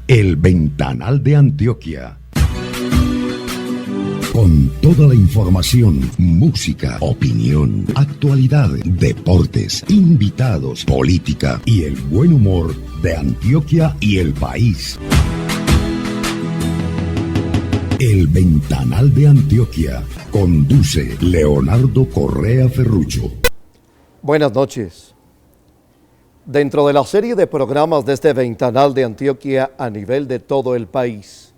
El Ventanal de Antioquia. Con toda la información, música, opinión, actualidad, deportes, invitados, política y el buen humor de Antioquia y el país. El Ventanal de Antioquia. Conduce Leonardo Correa Ferrucho. Buenas noches. Dentro de la serie de programas de este Ventanal de Antioquia a nivel de todo el país,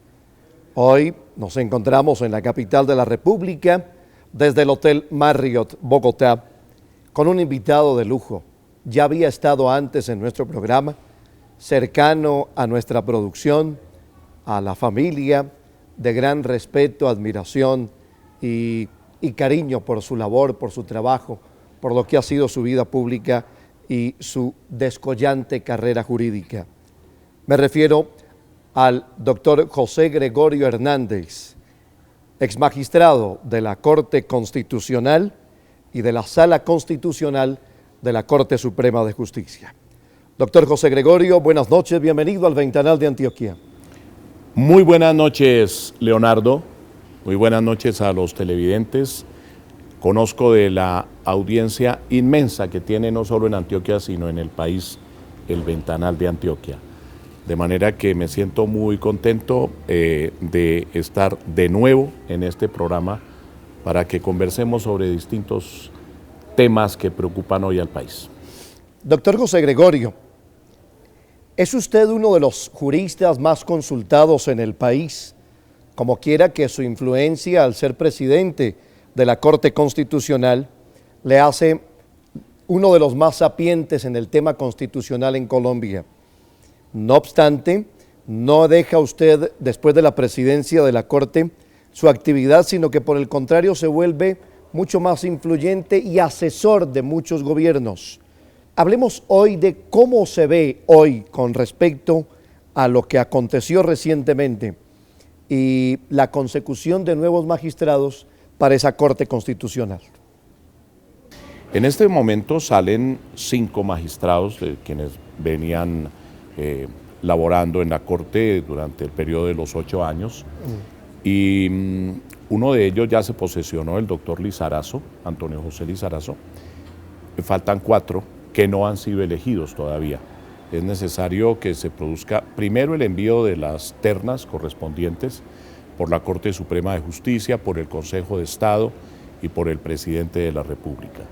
hoy nos encontramos en la capital de la República, desde el Hotel Marriott, Bogotá, con un invitado de lujo. Ya había estado antes en nuestro programa, cercano a nuestra producción, a la familia, de gran respeto, admiración y cariño por su labor, por su trabajo, por lo que ha sido su vida pública y su descollante carrera jurídica. Me refiero al doctor José Gregorio Hernández, exmagistrado de la Corte Constitucional y de la Sala Constitucional de la Corte Suprema de Justicia. Doctor José Gregorio, buenas noches, bienvenido al Ventanal de Antioquia. Muy buenas noches, Leonardo. Muy buenas noches a los televidentes. Conozco de la audiencia inmensa que tiene no solo en Antioquia, sino en el país, el Ventanal de Antioquia. De manera que me siento muy contento de estar de nuevo en este programa para que conversemos sobre distintos temas que preocupan hoy al país. Doctor José Gregorio, ¿es usted uno de los juristas más consultados en el país? Como quiera que su influencia al ser presidente de la Corte Constitucional le hace uno de los más sapientes en el tema constitucional en Colombia. No obstante, no deja usted, después de la presidencia de la Corte, su actividad, sino que por el contrario se vuelve mucho más influyente y asesor de muchos gobiernos. Hablemos hoy de cómo se ve hoy con respecto a lo que aconteció recientemente y la consecución de nuevos magistrados para esa Corte Constitucional. En este momento salen 5 magistrados quienes venían laborando en la Corte durante el periodo de los 8 años y uno de ellos ya se posesionó, el doctor Lizarazo, Antonio José Lizarazo. Faltan 4 que no han sido elegidos todavía. Es necesario que se produzca primero el envío de las ternas correspondientes por la Corte Suprema de Justicia, por el Consejo de Estado y por el Presidente de la República.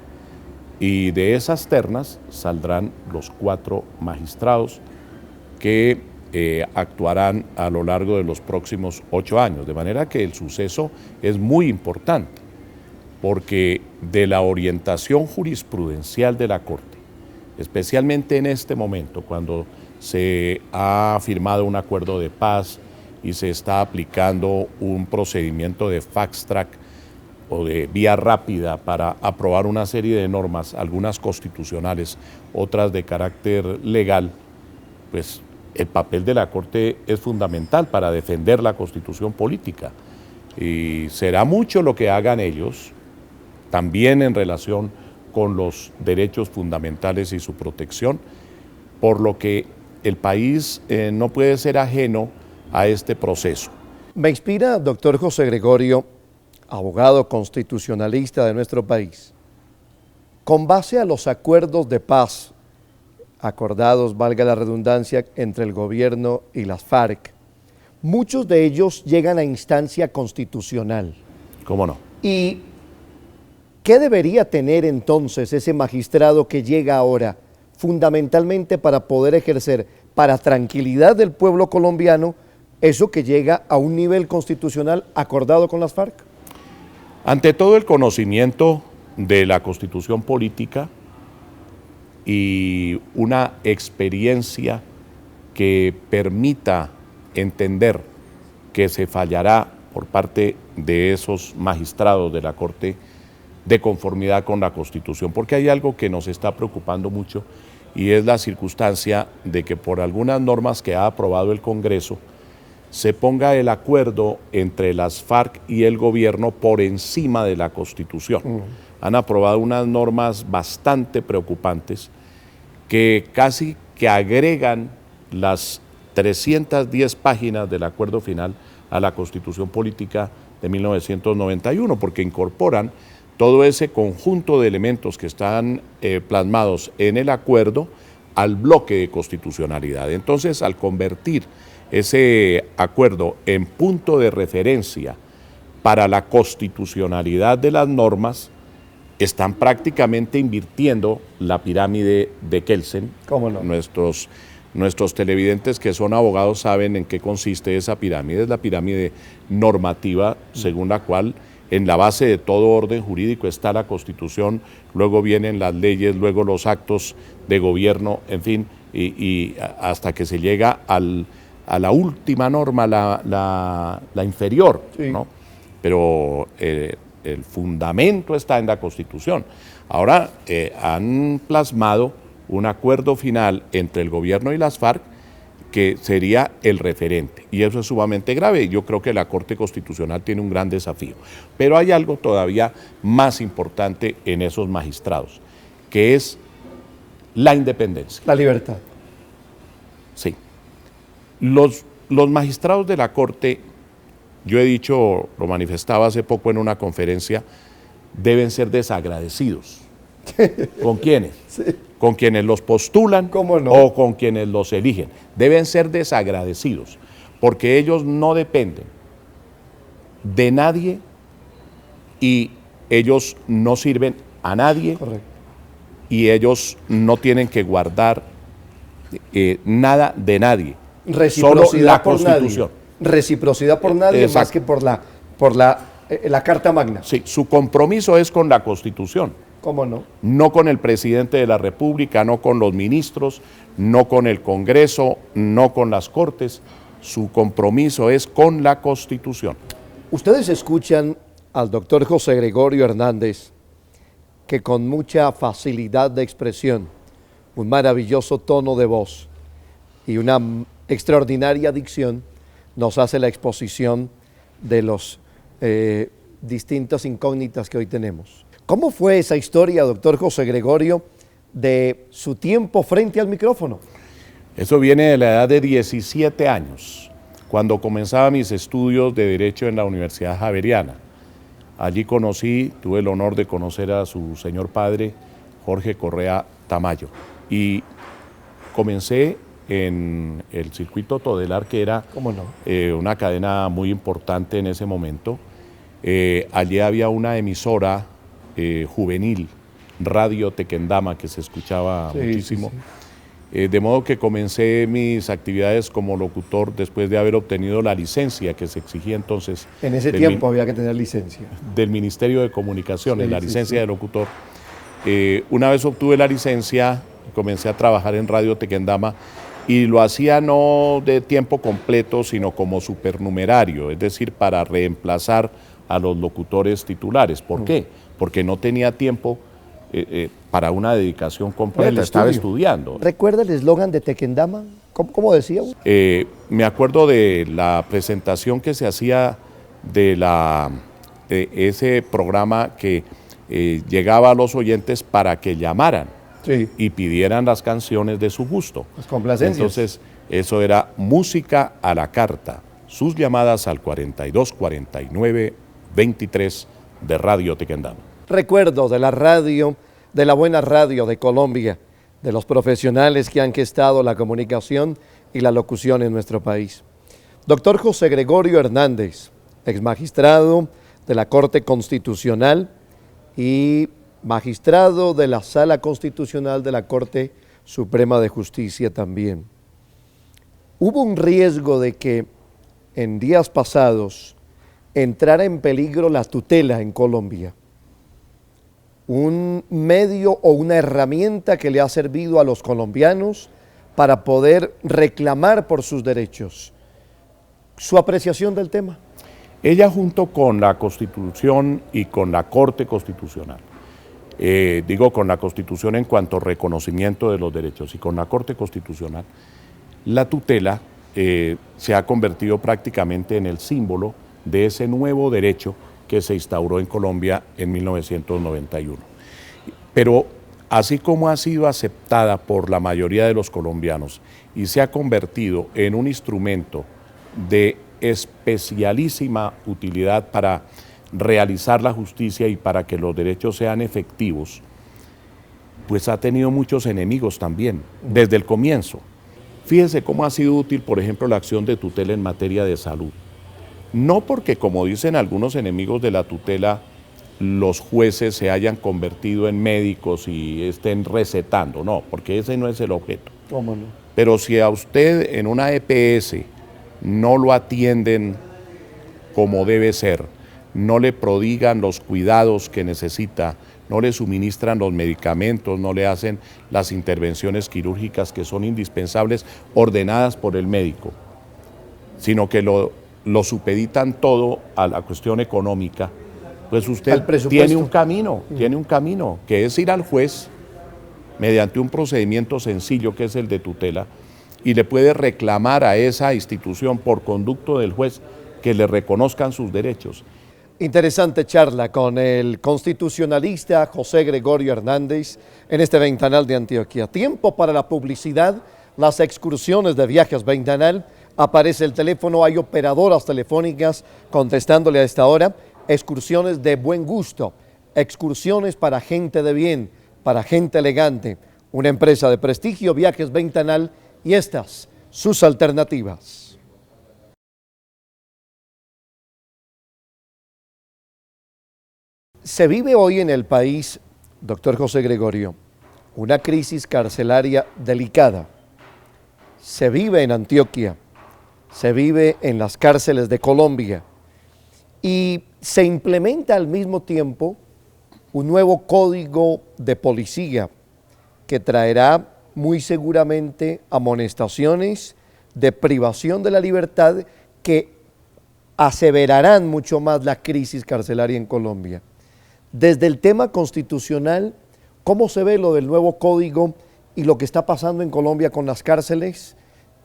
Y de esas ternas saldrán los 4 magistrados que actuarán a lo largo de los próximos 8 años. De manera que el suceso es muy importante, porque de la orientación jurisprudencial de la Corte, especialmente en este momento, cuando se ha firmado un acuerdo de paz y se está aplicando un procedimiento de fast track o de vía rápida para aprobar una serie de normas, algunas constitucionales, otras de carácter legal, pues el papel de la Corte es fundamental para defender la Constitución política. Y será mucho lo que hagan ellos, también en relación con los derechos fundamentales y su protección, por lo que el país no puede ser ajeno a este proceso. Me inspira, doctor José Gregorio, abogado constitucionalista de nuestro país, con base a los acuerdos de paz acordados, valga la redundancia, entre el gobierno y las FARC, muchos de ellos llegan a instancia constitucional. ¿Cómo no? ¿Y qué debería tener entonces ese magistrado que llega ahora, fundamentalmente para poder ejercer, para tranquilidad del pueblo colombiano, eso que llega a un nivel constitucional acordado con las FARC? Ante todo, el conocimiento de la Constitución política y una experiencia que permita entender que se fallará por parte de esos magistrados de la Corte de conformidad con la Constitución, porque hay algo que nos está preocupando mucho y es la circunstancia de que por algunas normas que ha aprobado el Congreso se ponga el acuerdo entre las FARC y el gobierno por encima de la Constitución. Han aprobado unas normas bastante preocupantes que casi que agregan las 310 páginas del acuerdo final a la Constitución Política de 1991, porque incorporan todo ese conjunto de elementos que están plasmados en el acuerdo al bloque de constitucionalidad. Entonces, al convertir ese acuerdo en punto de referencia para la constitucionalidad de las normas, están prácticamente invirtiendo la pirámide de Kelsen. ¿Cómo no? Nuestros televidentes que son abogados saben en qué consiste esa pirámide. Es la pirámide normativa según la cual en la base de todo orden jurídico está la Constitución, luego vienen las leyes, luego los actos de gobierno, en fin, y hasta que se llega a la última norma, la inferior, sí, ¿no? Pero el fundamento está en la Constitución. Ahora han plasmado un acuerdo final entre el gobierno y las FARC que sería el referente, y eso es sumamente grave. Yo creo que la Corte Constitucional tiene un gran desafío, pero hay algo todavía más importante en esos magistrados, que es la independencia. La libertad. Sí. Los magistrados de la Corte, yo he dicho, lo manifestaba hace poco en una conferencia, deben ser desagradecidos. ¿Con quiénes? Sí. ¿Con quienes los postulan? ¿Cómo no? O con quienes los eligen. Deben ser desagradecidos, porque ellos no dependen de nadie y ellos no sirven a nadie. Correcto. Y ellos no tienen que guardar nada de nadie. Reciprocidad solo la por Constitución. Nadie. Reciprocidad por nadie. Exacto. Más que por la Carta Magna. Sí, su compromiso es con la Constitución. ¿Cómo no? No con el presidente de la República, no con los ministros, no con el Congreso, no con las Cortes. Su compromiso es con la Constitución. Ustedes escuchan al doctor José Gregorio Hernández, que con mucha facilidad de expresión, un maravilloso tono de voz y una extraordinaria dicción, nos hace la exposición de los distintas incógnitas que hoy tenemos. ¿Cómo fue esa historia, doctor José Gregorio, de su tiempo frente al micrófono? Eso viene de la edad de 17 años, cuando comenzaba mis estudios de Derecho en la Universidad Javeriana. Allí tuve el honor de conocer a su señor padre, Jorge Correa Tamayo, y comencé en el circuito Todelar, que era una cadena muy importante en ese momento. Allí había una emisora juvenil, Radio Tequendama, que se escuchaba muchísimo. Sí, sí. De modo que comencé mis actividades como locutor después de haber obtenido la licencia que se exigía entonces. En ese tiempo había que tener licencia. Del Ministerio de Comunicaciones, la licencia de locutor. Una vez obtuve la licencia, comencé a trabajar en Radio Tequendama y lo hacía no de tiempo completo, sino como supernumerario, es decir, para reemplazar a los locutores titulares. ¿Por qué? Porque no tenía tiempo para una dedicación completa, estaba estudiando. ¿Recuerda el eslogan de Tequendama? ¿Cómo decía? Me acuerdo de la presentación que se hacía de ese programa que llegaba a los oyentes para que llamaran y pidieran las canciones de su gusto. Las complacencias. Entonces, eso era música a la carta. Sus llamadas al 4249-23 de Radio Tequendama. Recuerdo de la radio, de la buena radio de Colombia, de los profesionales que han gestado la comunicación y la locución en nuestro país. Doctor José Gregorio Hernández, exmagistrado de la Corte Constitucional y magistrado de la Sala Constitucional de la Corte Suprema de Justicia también. Hubo un riesgo de que en días pasados entrara en peligro la tutela en Colombia, un medio o una herramienta que le ha servido a los colombianos para poder reclamar por sus derechos. ¿Su apreciación del tema? Ella, junto con la Constitución y con la Corte Constitucional, digo con la Constitución en cuanto a reconocimiento de los derechos y con la Corte Constitucional, la tutela se ha convertido prácticamente en el símbolo de ese nuevo derecho que se instauró en Colombia en 1991. Pero así como ha sido aceptada por la mayoría de los colombianos y se ha convertido en un instrumento de especialísima utilidad para realizar la justicia y para que los derechos sean efectivos, pues ha tenido muchos enemigos también, desde el comienzo. Fíjese cómo ha sido útil, por ejemplo, la acción de tutela en materia de salud. No porque, como dicen algunos enemigos de la tutela, los jueces se hayan convertido en médicos y estén recetando, no, porque ese no es el objeto. ¿Cómo no? Pero si a usted en una EPS no lo atienden como debe ser, no le prodigan los cuidados que necesita, no le suministran los medicamentos, no le hacen las intervenciones quirúrgicas que son indispensables, ordenadas por el médico, sino que lo supeditan todo a la cuestión económica, pues usted tiene un camino, que es ir al juez mediante un procedimiento sencillo que es el de tutela, y le puede reclamar a esa institución por conducto del juez que le reconozcan sus derechos. Interesante charla con el constitucionalista José Gregorio Hernández en este Ventanal de Antioquia. Tiempo para la publicidad, las excursiones de Viajes Ventanal. Aparece el teléfono, hay operadoras telefónicas contestándole a esta hora. Excursiones de buen gusto, excursiones para gente de bien, para gente elegante. Una empresa de prestigio, Viajes Ventanal, y estas, sus alternativas. Se vive hoy en el país, doctor José Gregorio, una crisis carcelaria delicada. Se vive en Antioquia, se vive en las cárceles de Colombia y se implementa al mismo tiempo un nuevo código de policía que traerá muy seguramente amonestaciones de privación de la libertad que aseverarán mucho más la crisis carcelaria en Colombia. Desde el tema constitucional, ¿cómo se ve lo del nuevo código y lo que está pasando en Colombia con las cárceles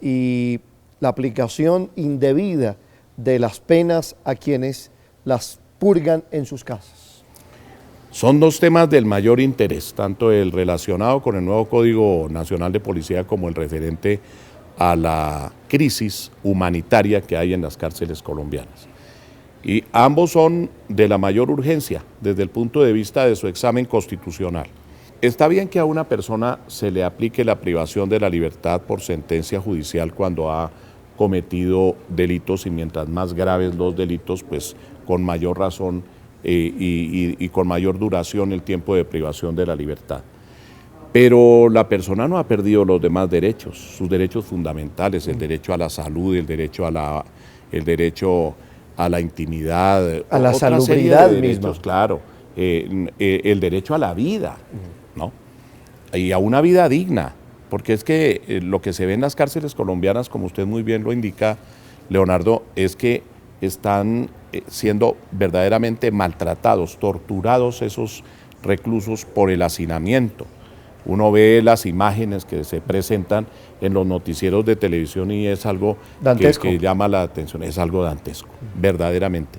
y la aplicación indebida de las penas a quienes las purgan en sus casas? Son dos temas del mayor interés, tanto el relacionado con el nuevo Código Nacional de Policía como el referente a la crisis humanitaria que hay en las cárceles colombianas. Y ambos son de la mayor urgencia desde el punto de vista de su examen constitucional. Está bien que a una persona se le aplique la privación de la libertad por sentencia judicial cuando ha cometido delitos, y mientras más graves los delitos, pues con mayor razón y con mayor duración el tiempo de privación de la libertad. Pero la persona no ha perdido los demás derechos, sus derechos fundamentales, el derecho a la salud, el derecho a la intimidad, a la salubridad misma. Claro, el derecho a la vida, ¿no? Y a una vida digna, porque es que lo que se ve en las cárceles colombianas, como usted muy bien lo indica, Leonardo, es que están siendo verdaderamente maltratados, torturados esos reclusos por el hacinamiento. Uno ve las imágenes que se presentan en los noticieros de televisión y es algo que llama la atención, es algo dantesco, verdaderamente.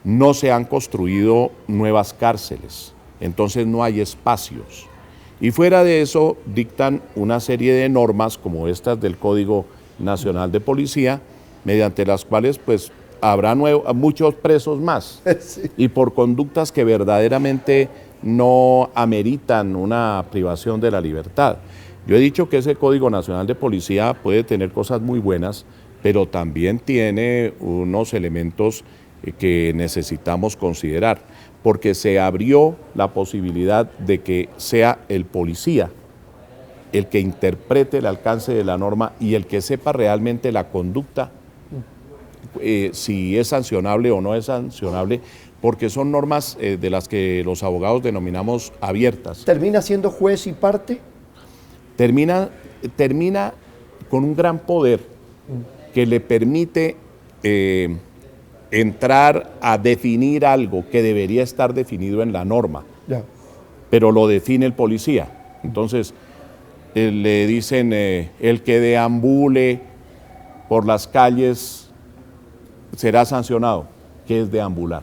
No se han construido nuevas cárceles, entonces no hay espacios. Y fuera de eso dictan una serie de normas como estas del Código Nacional de Policía, mediante las cuales pues habrá muchos presos más, sí, y por conductas que verdaderamente no ameritan una privación de la libertad. Yo he dicho que ese Código Nacional de Policía puede tener cosas muy buenas, pero también tiene unos elementos que necesitamos considerar, porque se abrió la posibilidad de que sea el policía el que interprete el alcance de la norma y el que sepa realmente la conducta, si es sancionable o no es sancionable, porque son normas de las que los abogados denominamos abiertas. ¿Termina siendo juez y parte? Termina con un gran poder que le permite entrar a definir algo que debería estar definido en la norma, pero lo define el policía. Entonces, le dicen el que deambule por las calles será sancionado. ¿Qué es deambular?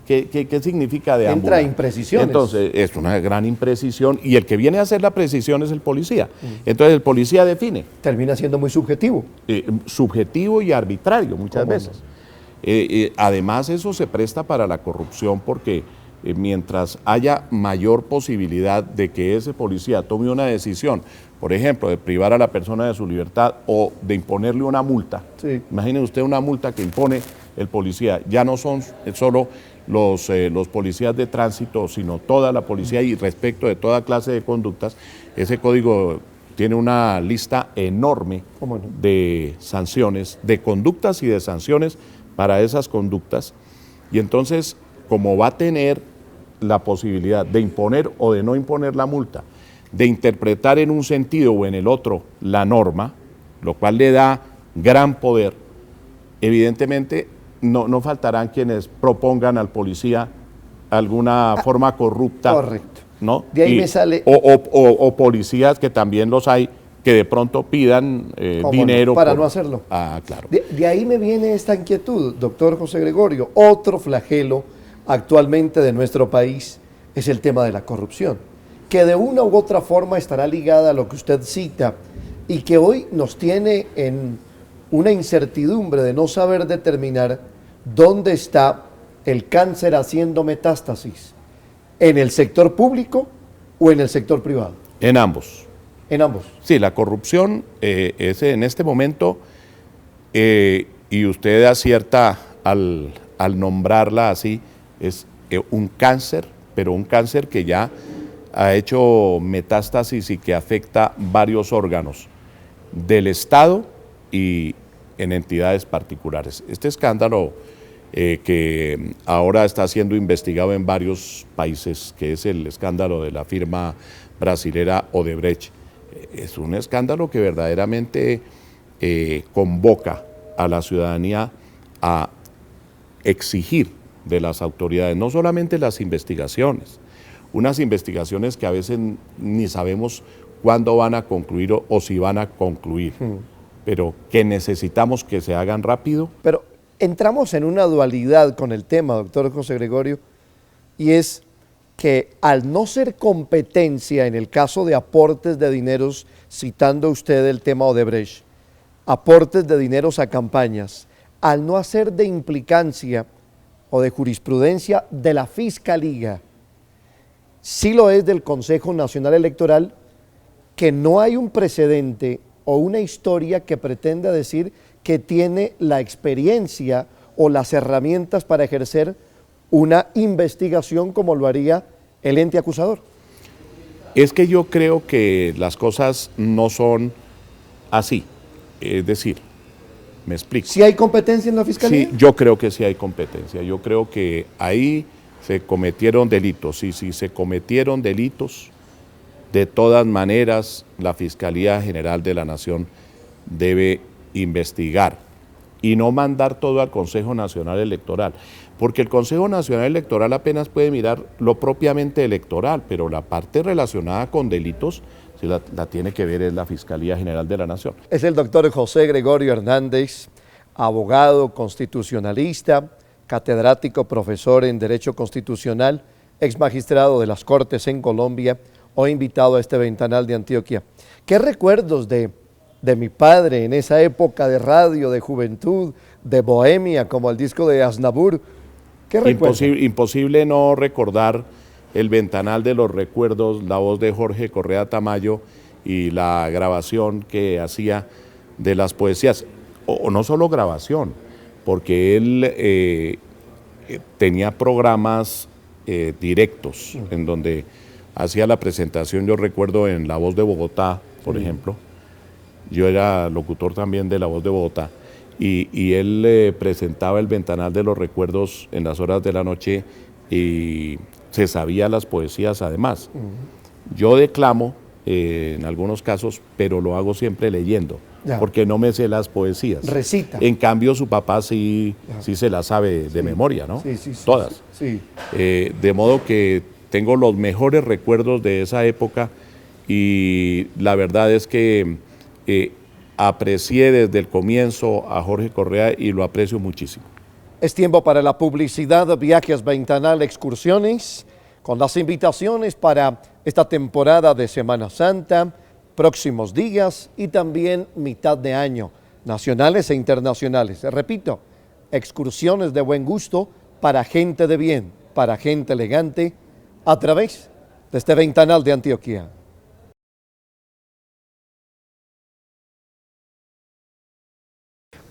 ¿Qué significa deambular? Entra imprecisiones. Entonces, es una gran imprecisión y el que viene a hacer la precisión es el policía. Entonces, el policía define. Termina siendo muy subjetivo. Subjetivo y arbitrario muchas ¿Cómo veces. Además, eso se presta para la corrupción porque mientras haya mayor posibilidad de que ese policía tome una decisión, por ejemplo, de privar a la persona de su libertad o de imponerle una multa. Sí. Imagine usted una multa que impone el policía. Ya no son solo los policías de tránsito, sino toda la policía y respecto de toda clase de conductas. Ese código tiene una lista enorme de sanciones, de conductas y de sanciones para esas conductas. Y entonces, como va a tener la posibilidad de imponer o de no imponer la multa, de interpretar en un sentido o en el otro la norma, lo cual le da gran poder, evidentemente no faltarán quienes propongan al policía alguna forma corrupta. Correcto. ¿No? De ahí me sale... O policías que también los hay, que de pronto pidan dinero. Para no hacerlo. Ah, claro. De ahí me viene esta inquietud, doctor José Gregorio. Otro flagelo actualmente de nuestro país es el tema de la corrupción, que de una u otra forma estará ligada a lo que usted cita y que hoy nos tiene en una incertidumbre de no saber determinar dónde está el cáncer haciendo metástasis, en el sector público o en el sector privado. En ambos. En ambos. Sí, la corrupción es en este momento, y usted acierta al nombrarla así, es un cáncer, pero un cáncer que ya ha hecho metástasis y que afecta varios órganos del Estado y en entidades particulares. Este escándalo que ahora está siendo investigado en varios países, que es el escándalo de la firma brasilera Odebrecht, es un escándalo que verdaderamente convoca a la ciudadanía a exigir de las autoridades, no solamente las investigaciones, unas investigaciones que a veces ni sabemos cuándo van a concluir o si van a concluir, pero que necesitamos que se hagan rápido. Pero entramos en una dualidad con el tema, doctor José Gregorio, y es que al no ser competencia en el caso de aportes de dineros, citando usted el tema Odebrecht, aportes de dineros a campañas, al no hacer de implicancia o de jurisprudencia de la Fiscalía, sí lo es del Consejo Nacional Electoral, que no hay un precedente o una historia que pretenda decir que tiene la experiencia o las herramientas para ejercer una investigación como lo haría el ente acusador. Es que yo creo que las cosas no son así, es decir, me explico. ¿Sí hay competencia en la Fiscalía? Sí, yo creo que sí hay competencia, yo creo que ahí se cometieron delitos, y si se cometieron delitos, de todas maneras la Fiscalía General de la Nación debe investigar y no mandar todo al Consejo Nacional Electoral, porque el Consejo Nacional Electoral apenas puede mirar lo propiamente electoral, pero la parte relacionada con delitos sí la tiene que ver es la Fiscalía General de la Nación. Es el doctor José Gregorio Hernández, abogado constitucionalista, catedrático, profesor en Derecho Constitucional, ex magistrado de las Cortes en Colombia, hoy invitado a este ventanal de Antioquia. ¿Qué recuerdos de mi padre en esa época de radio, de juventud, de bohemia, como el disco de Aznavour? ¿Qué recuerdos? Imposible no recordar el ventanal de los recuerdos, la voz de Jorge Correa Tamayo y la grabación que hacía de las poesías, o no solo grabación, porque él tenía programas directos en donde hacía la presentación. Yo recuerdo en La Voz de Bogotá, por ejemplo, yo era locutor también de La Voz de Bogotá, y él presentaba el ventanal de los recuerdos en las horas de la noche y se sabía las poesías además. Yo declamo en algunos casos, pero lo hago siempre leyendo, porque no me sé las poesías. Recita. En cambio, su papá sí se las sabe de memoria, ¿no? Sí, todas. Sí. De modo que tengo los mejores recuerdos de esa época y la verdad es que aprecié desde el comienzo a Jorge Correa y lo aprecio muchísimo. Es tiempo para la publicidad, Viajes Ventanal Excursiones, con las invitaciones para esta temporada de Semana Santa, próximos días y también mitad de año, nacionales e internacionales. Repito, excursiones de buen gusto para gente de bien, para gente elegante, a través de este Ventanal de Antioquia.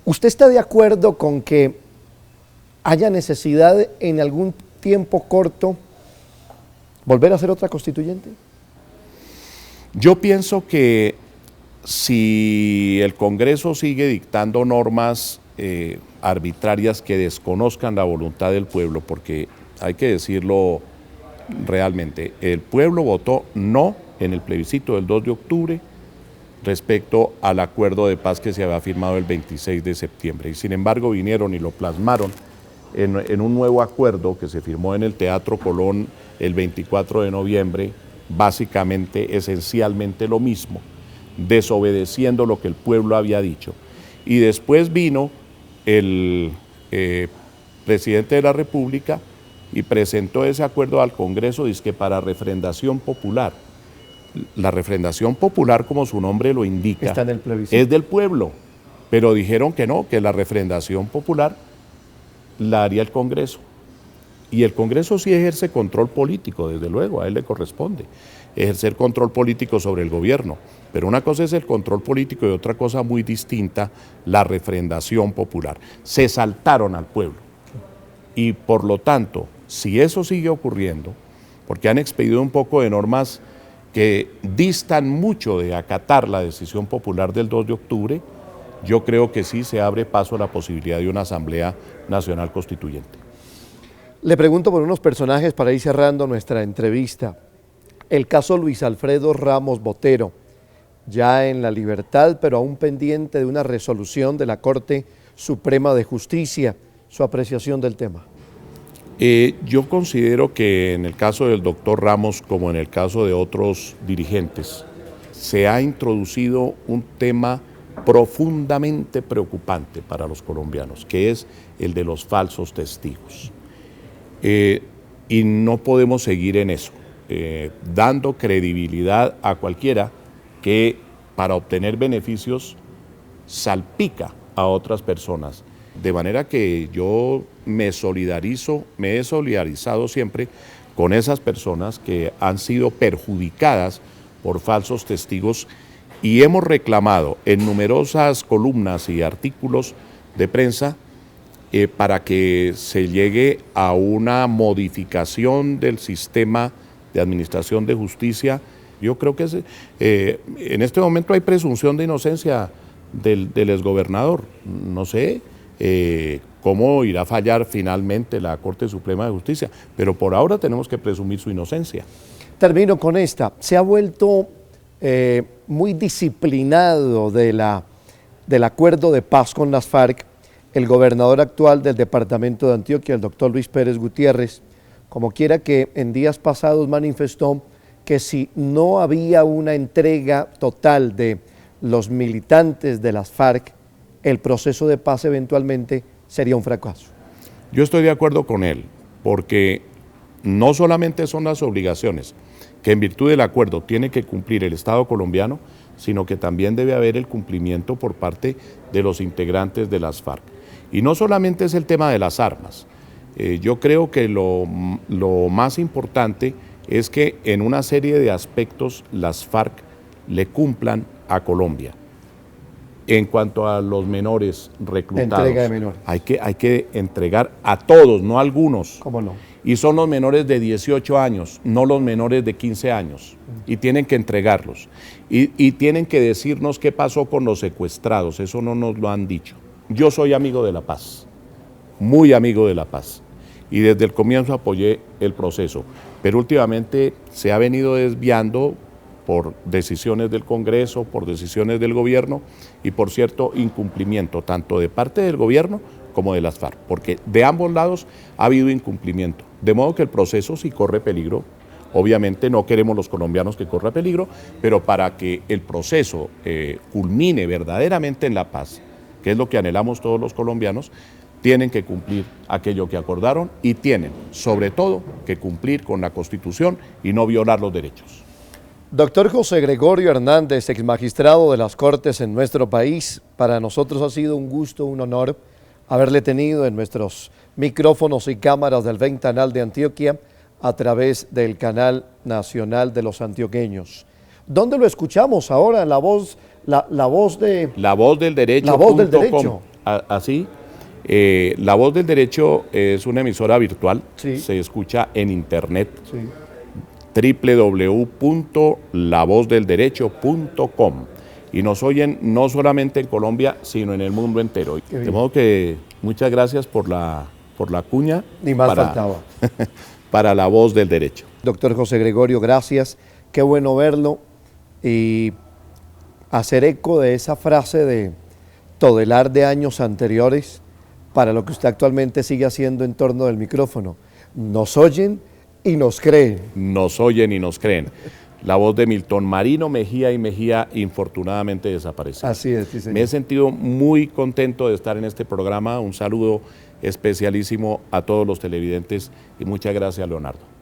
¿Usted está de acuerdo con que haya necesidad en algún tiempo corto volver a hacer otra constituyente? Yo pienso que si el Congreso sigue dictando normas arbitrarias que desconozcan la voluntad del pueblo, porque hay que decirlo realmente, el pueblo votó no en el plebiscito del 2 de octubre respecto al acuerdo de paz que se había firmado el 26 de septiembre. Y sin embargo vinieron y lo plasmaron en un nuevo acuerdo que se firmó en el Teatro Colón el 24 de noviembre, básicamente, esencialmente lo mismo, desobedeciendo lo que el pueblo había dicho. Y después vino el presidente de la República y presentó ese acuerdo al Congreso, dizque para refrendación popular. La refrendación popular, como su nombre lo indica, está en el plebiscito, es del pueblo, pero dijeron que no, que la refrendación popular la haría el Congreso. Y el Congreso sí ejerce control político, desde luego, a él le corresponde ejercer control político sobre el gobierno. Pero una cosa es el control político y otra cosa muy distinta, la refrendación popular. Se saltaron al pueblo. Y por lo tanto, si eso sigue ocurriendo, porque han expedido un poco de normas que distan mucho de acatar la decisión popular del 2 de octubre, yo creo que sí se abre paso a la posibilidad de una Asamblea Nacional Constituyente. Le pregunto por unos personajes para ir cerrando nuestra entrevista. El caso Luis Alfredo Ramos Botero, ya en la libertad, pero aún pendiente de una resolución de la Corte Suprema de Justicia. Su apreciación del tema. Yo considero que en el caso del doctor Ramos, como en el caso de otros dirigentes, se ha introducido un tema profundamente preocupante para los colombianos, que es el de los falsos testigos. Y no podemos seguir en eso, dando credibilidad a cualquiera que para obtener beneficios salpica a otras personas. De manera que yo me he solidarizado siempre con esas personas que han sido perjudicadas por falsos testigos y hemos reclamado en numerosas columnas y artículos de prensa para que se llegue a una modificación del sistema de administración de justicia. Yo creo que en este momento hay presunción de inocencia del exgobernador. No sé cómo irá a fallar finalmente la Corte Suprema de Justicia, pero por ahora tenemos que presumir su inocencia. Termino con esta. Se ha vuelto muy disciplinado del acuerdo de paz con las FARC el gobernador actual del departamento de Antioquia, el doctor Luis Pérez Gutiérrez, como quiera que en días pasados manifestó que si no había una entrega total de los militantes de las FARC, el proceso de paz eventualmente sería un fracaso. Yo estoy de acuerdo con él, porque no solamente son las obligaciones que en virtud del acuerdo tiene que cumplir el Estado colombiano, sino que también debe haber el cumplimiento por parte de los integrantes de las FARC. Y no solamente es el tema de las armas. Yo creo que lo más importante es que en una serie de aspectos las FARC le cumplan a Colombia. En cuanto a los menores reclutados, entrega de menores. Hay que entregar a todos, no a algunos. ¿Cómo no? Y son los menores de 18 años, no los menores de 15 años. Y tienen que entregarlos. Y tienen que decirnos qué pasó con los secuestrados, eso no nos lo han dicho. Yo soy amigo de la paz, muy amigo de la paz. Y desde el comienzo apoyé el proceso. Pero últimamente se ha venido desviando por decisiones del Congreso, por decisiones del gobierno y por cierto incumplimiento, tanto de parte del gobierno como de las FARC, porque de ambos lados ha habido incumplimiento. De modo que el proceso sí corre peligro. Obviamente no queremos los colombianos que corra peligro, pero para que el proceso culmine verdaderamente en la paz, que es lo que anhelamos todos los colombianos, tienen que cumplir aquello que acordaron y tienen, sobre todo, que cumplir con la Constitución y no violar los derechos. Doctor José Gregorio Hernández, exmagistrado de las Cortes en nuestro país, para nosotros ha sido un gusto, un honor haberle tenido en nuestros micrófonos y cámaras del Ventanal de Antioquia a través del Canal Nacional de los Antioqueños. ¿Dónde lo escuchamos ahora? La voz de... La Voz del Derecho. La Voz del Derecho. Así. La Voz del Derecho es una emisora virtual, Sí. se escucha en internet, Sí. www.lavozdelderecho.com, y nos oyen no solamente en Colombia, sino en el mundo entero. Qué bien. De modo que muchas gracias por la cuña. Ni más faltaba. Para La Voz del Derecho. Doctor José Gregorio, gracias. Qué bueno verlo y hacer eco de esa frase de todelar de años anteriores para lo que usted actualmente sigue haciendo en torno del micrófono. Nos oyen y nos creen. Nos oyen y nos creen. La voz de Milton Marino Mejía y Mejía, infortunadamente desapareció. Así es, sí, señor. Me he sentido muy contento de estar en este programa. Un saludo especialísimo a todos los televidentes y muchas gracias, Leonardo.